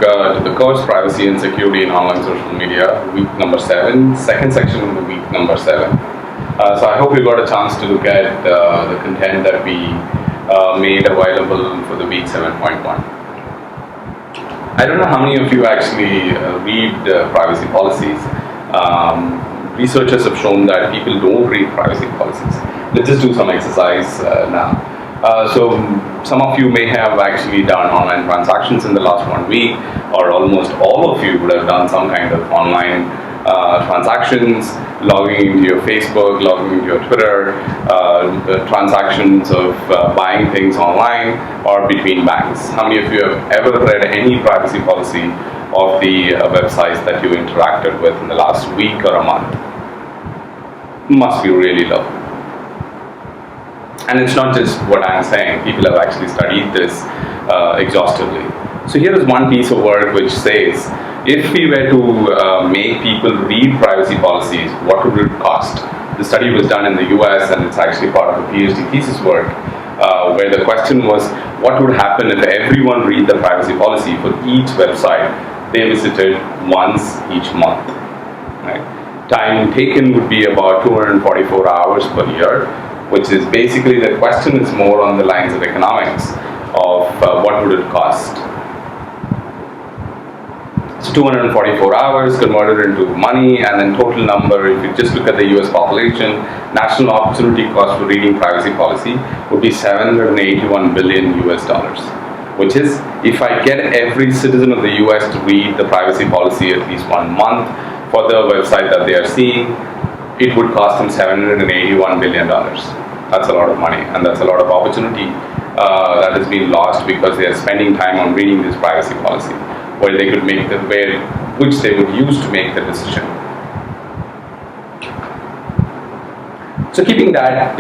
to the course Privacy and Security in Online Social Media, week number 7, second section of the week number 7. So I hope you got a chance to look at the content that we made available for the week 7.1. I don't know how many of you actually read privacy policies. Researchers have shown that people don't read privacy policies. Let's just do some exercise now. So some of you may have actually done online transactions in the last 1 week, or almost all of you would have done some kind of online transactions, logging into your Facebook, logging into your Twitter, transactions of buying things online or between banks. How many of you have ever read any privacy policy of the websites that you interacted with in the last week or a month? Must be really low. And it's not just what I'm saying, people have actually studied this exhaustively. So here is one piece of work which says, if we were to make people read privacy policies, what would it cost? The study was done in the US, and it's actually part of a PhD thesis work, where the question was, what would happen if everyone read the privacy policy for each website they visited once each month? Right? Time taken would be about 244 hours per year, which is basically, the question is more on the lines of economics of what would it cost. So 244 hours converted into money, and then total number, if you just look at the US population, national opportunity cost for reading privacy policy would be $781 billion US dollars. Which is, if I get every citizen of the US to read the privacy policy at least 1 month for the website that they are seeing, it would cost them $781 billion. That's a lot of money, and that's a lot of opportunity that has been lost because they are spending time on reading this privacy policy, where they could make which they would use to make the decision. So keeping that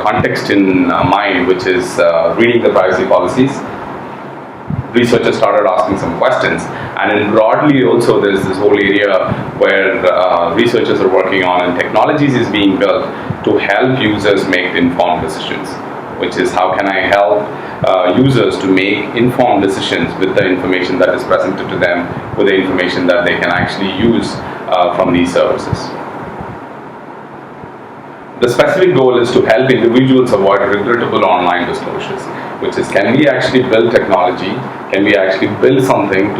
context in mind, which is reading the privacy policies, researchers started asking some questions, and then broadly also there's this whole area where researchers are working on, and technologies is being built to help users make informed decisions, which is, how can I help users to make informed decisions with the information that is presented to them, with the information that they can actually use from these services. The specific goal is to help individuals avoid regrettable online disclosures, which is, can we actually build technology, can we actually build something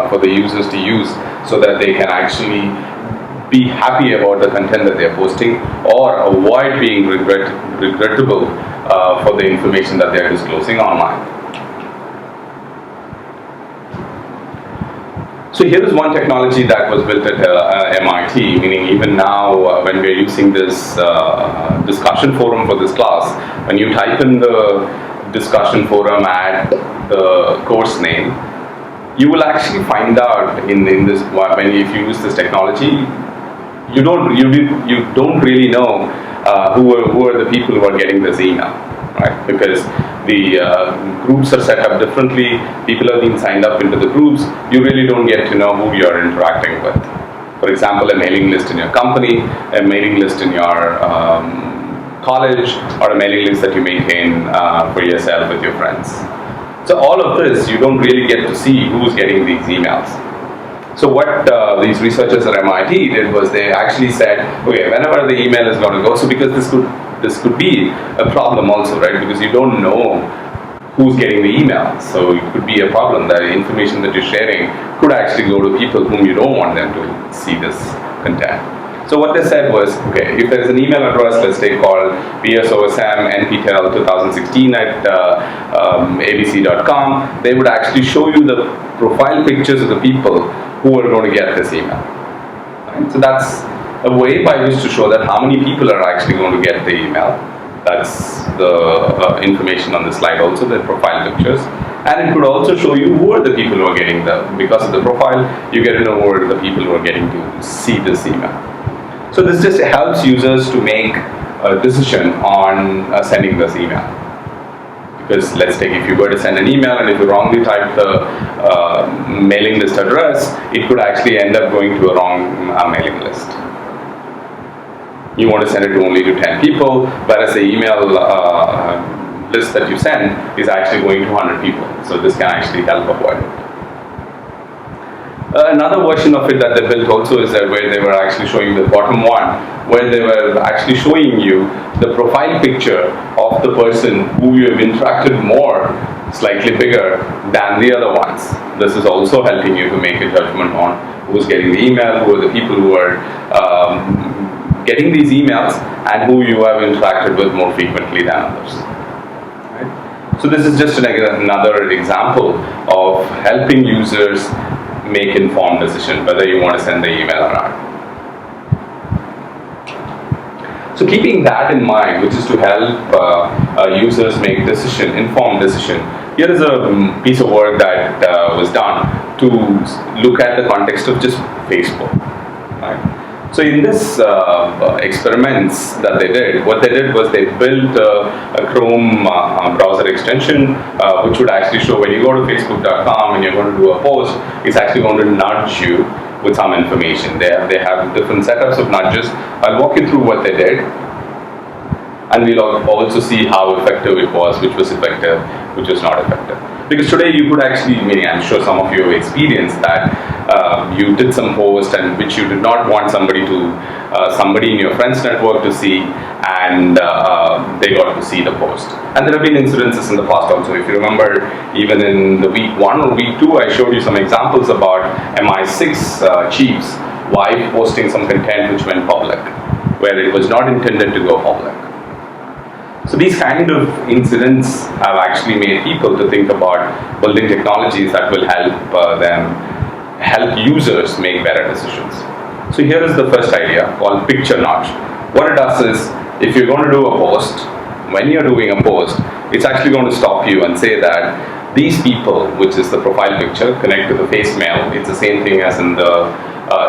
for the users to use so that they can actually be happy about the content that they're posting, or avoid being regrettable for the information that they're disclosing online. So here is one technology that was built at MIT, meaning even now when we're using this discussion forum for this class, when you type in the discussion forum at the course name, you will actually find out in this, if you use this technology, you don't really know who are the people who are getting this email, right? Because the groups are set up differently, people have been signed up into the groups, you really don't get to know who you're interacting with. For example, a mailing list in your company, a mailing list in your college, or a mailing list that you maintain for yourself with your friends. So all of this, you don't really get to see who's getting these emails. So what these researchers at MIT did was, they actually said, okay, whenever the email is going to go, so because this could be a problem also, right? Because you don't know who's getting the email. So it could be a problem that the information that you're sharing could actually go to people whom you don't want them to see this content. So what they said was, okay, if there's an email address, let's say called psosm_nptel2016 at abc.com, they would actually show you the profile pictures of the people who are going to get this email. Right? So that's a way by which to show that how many people are actually going to get the email. That's the information on the slide also, the profile pictures. And it could also show you who are the people who are getting because of the profile, you get to know who are the people who are getting to see this email. So this just helps users to make a decision on sending this email. Because let's take, if you were to send an email and if you wrongly type the mailing list address, it could actually end up going to a wrong mailing list. You want to send it only to 10 people, whereas the email list that you send is actually going to 100 people. So this can actually help avoid it. Another version of it that they built also is that where they were actually showing the bottom one, where they were actually showing you the profile picture of the person who you have interacted more, slightly bigger than the other ones. This is also helping you to make a judgment on who's getting the email, who are the people who are getting these emails, and who you have interacted with more frequently than others. Right? So this is just another example of helping users make informed decision whether you want to send the email or not. So keeping that in mind, which is to help users make informed decision, here is a piece of work that was done to look at the context of just Facebook. Right? So in this experiments that they did, what they did was they built a Chrome browser extension which would actually show when you go to facebook.com and you're going to do a post, it's actually going to nudge you with some information. They have different setups of nudges. I'll walk you through what they did, and we'll also see how effective it was, which was effective, which was not effective. Because today you could actually, I'm sure some of you have experienced that you did some post and which you did not want somebody in your friends network to see, and they got to see the post. And there have been incidences in the past also. If you remember, even in the week 1 or week 2, I showed you some examples about MI6 chiefs, wife posting some content which went public, where it was not intended to go public. So these kind of incidents have actually made people to think about building technologies that will help users make better decisions. So here is the first idea called picture notch. What it does is, if you're going to do a post, when you're doing a post, it's actually going to stop you and say that these people, which is the profile picture, connect to the face mail. It's the same thing as in the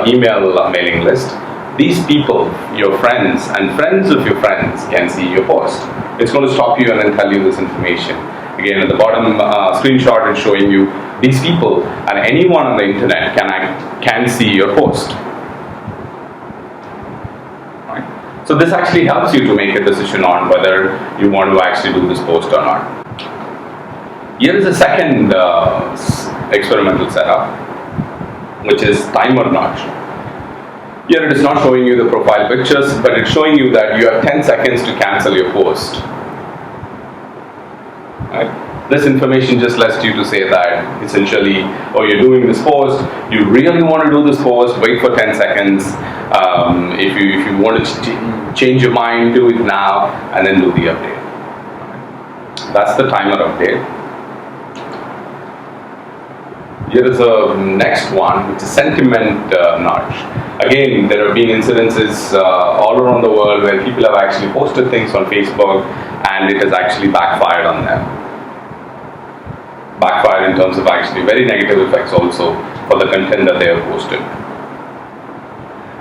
email mailing list. These people, your friends and friends of your friends, can see your post. It's going to stop you and then tell you this information. Again, at the bottom screenshot, it's showing you these people and anyone on the internet can see your post. Right? So this actually helps you to make a decision on whether you want to actually do this post or not. Here is a second experimental setup, which is timer notch. Here it is not showing you the profile pictures, but it's showing you that you have 10 seconds to cancel your post. Right? This information just lets you to say that essentially, oh, you're doing this post, you really want to do this post, wait for 10 seconds. If you want to change your mind, do it now, and then do the update. That's the timer update. Here is a next one, which is sentiment nudge. Again, there have been incidences all around the world where people have actually posted things on Facebook and it has actually backfired on them. Backfired in terms of actually very negative effects also for the content that they have posted.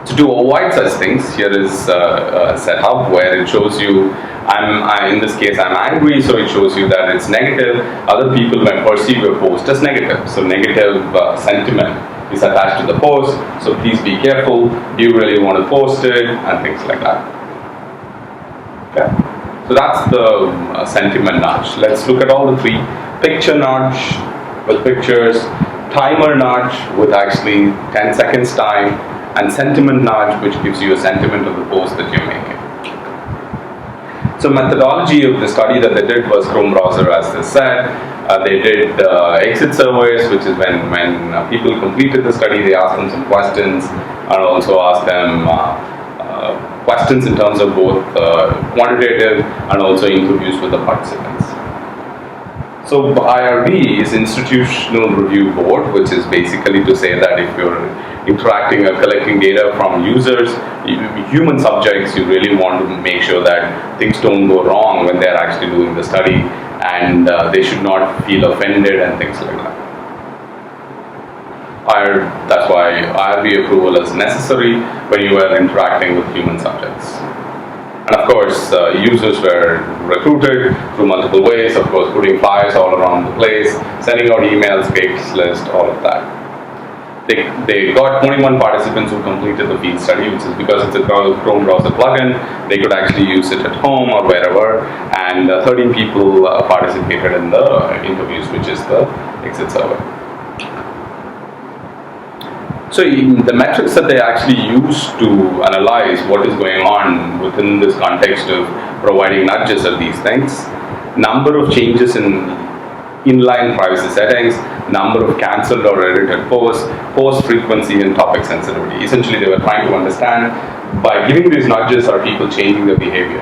So to avoid such things, here is a setup where it shows you, in this case I'm angry, so it shows you that it's negative. Other people may perceive your post as negative. So negative sentiment is attached to the post, so please be careful. Do you really want to post it? And things like that. Okay. So that's the sentiment nudge. Let's look at all the three. Picture nudge with pictures, timer nudge with actually 10 seconds time, and sentiment nudge, which gives you a sentiment of the post that you're making. So methodology of the study that they did was Chrome browser, as they said. They did exit surveys, which is when people completed the study, they asked them some questions and also asked them questions in terms of both quantitative and also interviews with the participants. So IRB is Institutional Review Board, which is basically to say that if you're interacting or collecting data from users, human subjects, you really want to make sure that things don't go wrong when they're actually doing the study, and they should not feel offended and things like that. That's why IRB approval is necessary when you are interacting with human subjects. And of course, users were recruited through multiple ways, of course, putting flyers all around the place, sending out emails, gigs list, all of that. They got 21 participants who completed the field study, which is because it's a Chrome browser plugin. They could actually use it at home or wherever, and 13 people participated in the interviews, which is the exit survey. So the metrics that they actually use to analyze what is going on within this context of providing nudges are these things: number of changes in inline privacy settings, number of cancelled or edited posts, post frequency, and topic sensitivity. Essentially, they were trying to understand, by giving these nudges, are people changing their behavior?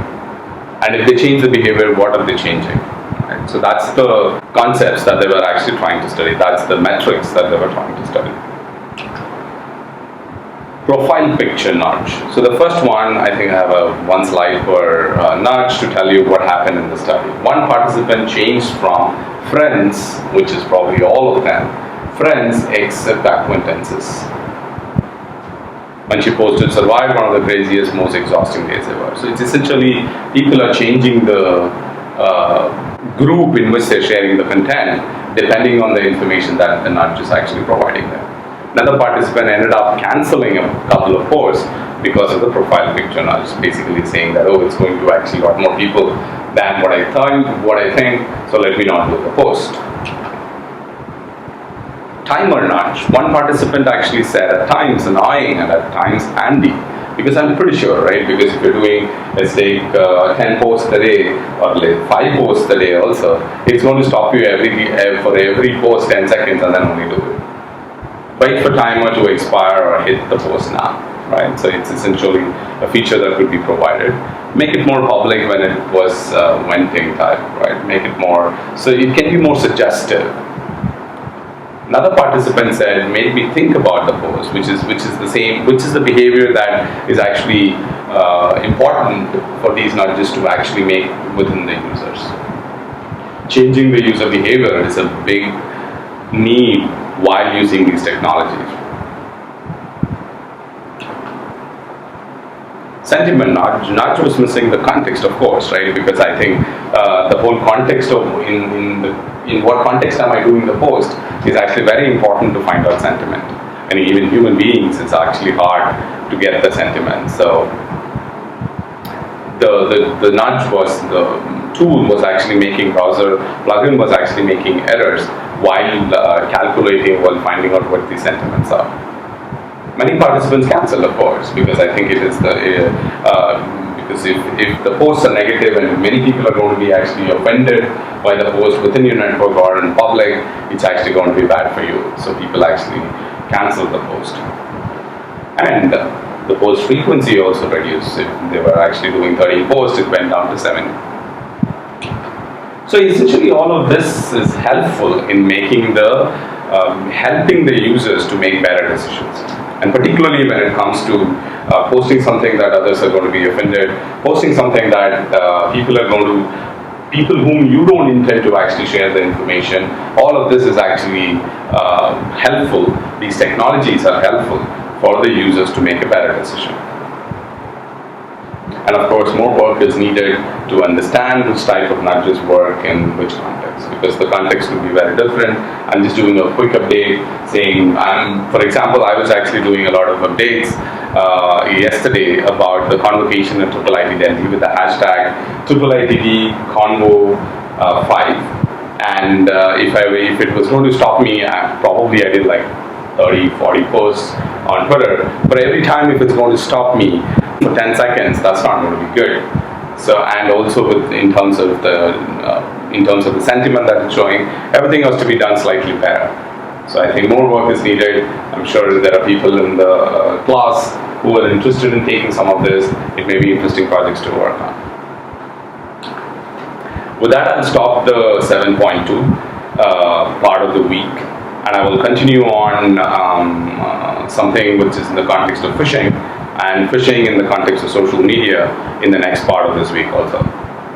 And if they change the behavior, what are they changing? Right? So that's the concepts that they were actually trying to study. That's the metrics that they were trying to study. Profile picture nudge. So the first one, I think I have one slide per nudge to tell you what happened in the study. One participant changed from friends, which is probably all of them, friends except acquaintances. When she posted, survived one of the craziest, most exhausting days ever. So it's essentially people are changing the group in which they're sharing the content depending on the information that the nudge is actually providing them. Another participant ended up cancelling a couple of posts because of the profile picture nudge, basically saying that, oh, it's going to actually got more people than what I think, so let me not do the post. Timer nudge. One participant actually said at times annoying and at times handy, because I'm pretty sure, right? Because if you're doing, let's take 10 posts a day or like 5 posts a day also, it's going to stop you for every post 10 seconds and then only do it. Wait for timer to expire or hit the post now, right? So it's essentially a feature that could be provided. Make it more public when it was venting type, right? Make it more, so it can be more suggestive. Another participant said, made me think about the post, which is the behavior that is actually important for these nudges to actually make within the users. Changing the user behavior is a big need while using these technologies. Sentiment nudge was missing the context, of course, right? Because I think the whole context of in what context am I doing the post is actually very important to find out sentiment. And even human beings, it's actually hard to get the sentiment. So the nudge was, the tool was actually making browser plugin was actually making errors while calculating, while finding out what the sentiments are. Many participants cancel, of course, because I think it is because if the posts are negative and many people are going to be actually offended by the post within your network or in public, it's actually going to be bad for you. So people actually cancel the post. And the post frequency also reduced. If they were actually doing 13 posts, it went down to 7. So essentially all of this is helpful in making helping the users to make better decisions. And particularly when it comes to posting something that others are going to be offended, posting something that people whom you don't intend to actually share the information, all of this is actually helpful. These technologies are helpful for the users to make a better decision. And of course, more work is needed to understand which type of nudges work in which context, because the context will be very different. I'm just doing a quick update saying, for example, I was actually doing a lot of updates yesterday about the convocation at IIIT Delhi with the hashtag IIITD Convo 5. And if it was going to stop me, probably I did like 30, 40 posts on Twitter. But every time if it's going to stop me for 10 seconds, that's not going to be good. So, and also in terms of the sentiment that it's showing, everything has to be done slightly better. So I think more work is needed. I'm sure there are people in the class who are interested in taking some of this. It may be interesting projects to work on. With that, I'll stop the 7.2 part of the week, and I will continue on something which is in the context of phishing, and phishing in the context of social media in the next part of this week also.